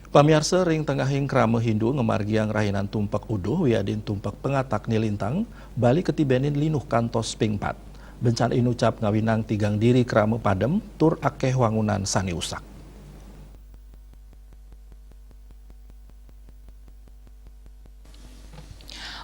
Pamirsa ring tengahing krama Hindu ngemargiang rahinan tumpak uduh wiadin tumpak pengatak nilintang bali ketibenin linuh kantos pingpat. Bencana inucap ngawinang tigang diri krama padem tur akeh wangunan sani usak.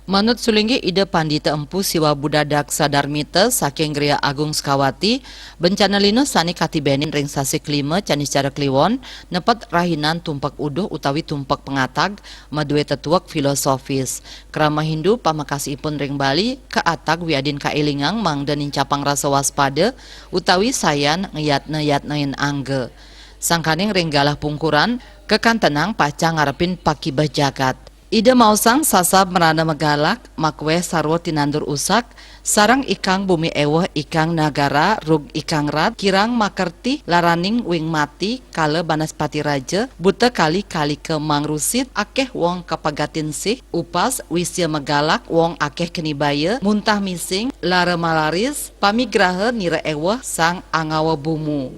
Manut sulinggi ide Pandita Empu Siwa Budadak Sadarmita saking Gria Agung Skawati, bencana lino sani katibenin ring sasi kelima canis cara kliwon, nepat rahinan tumpak uduh utawi tumpak pengatag, madue tetuak filosofis. Krama Hindu pamakasipun ring Bali, keatag wiadin kailingang mangdanin capang rasa waspada, utawi sayan ngeyat-ngeyat angge. Sangkaning ring galah pungkuran, kekantenang paca ngarepin pakibah jagat. Ide mausang sasab merana megalak, makwe sarwo tinandur usak, sarang ikang bumi eweh ikang nagara, rug ikang rat, kirang makerti, laraning wing mati, kale banaspati raja, buta kali-kali ke mangrusit, akeh wong kapagatin sih, upas, wisya megalak, wong akeh kenibaya, muntah mising, lara malaris, pamigraha nira eweh sang angawa bumu.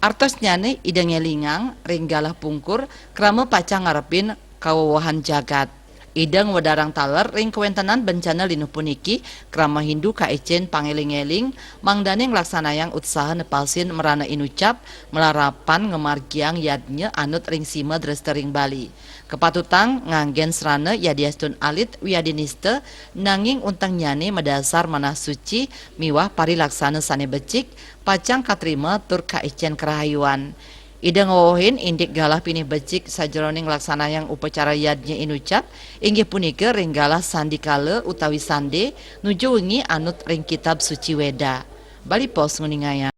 Artos nyane ide ngelingang, ringgalah pungkur, krama paca ngarepin, kawawahan jagat. Idang wadarang taler ring kewentanan bencana linu puniki krama Hindu kaecen pangeling-eling mangdane nglaksanayang usaha nepalsin merana inucap melarapan ngemargiang yadnya anut ring sima drestering Bali. Kepatutang nganggen serana yadiastun alit wiadiniste nanging untang nyane medasar manah suci miwah parilaksana sane becik pacang katrima tur kaecen kerahayuan. Ida ngawohin indik galah pinih becik sajroning laksanayang upacara yadnya inucap inggih punika ring galah sandikala utawi sande nuju wengi anut ring kitab suci Weda. Bali Pos nguningaya.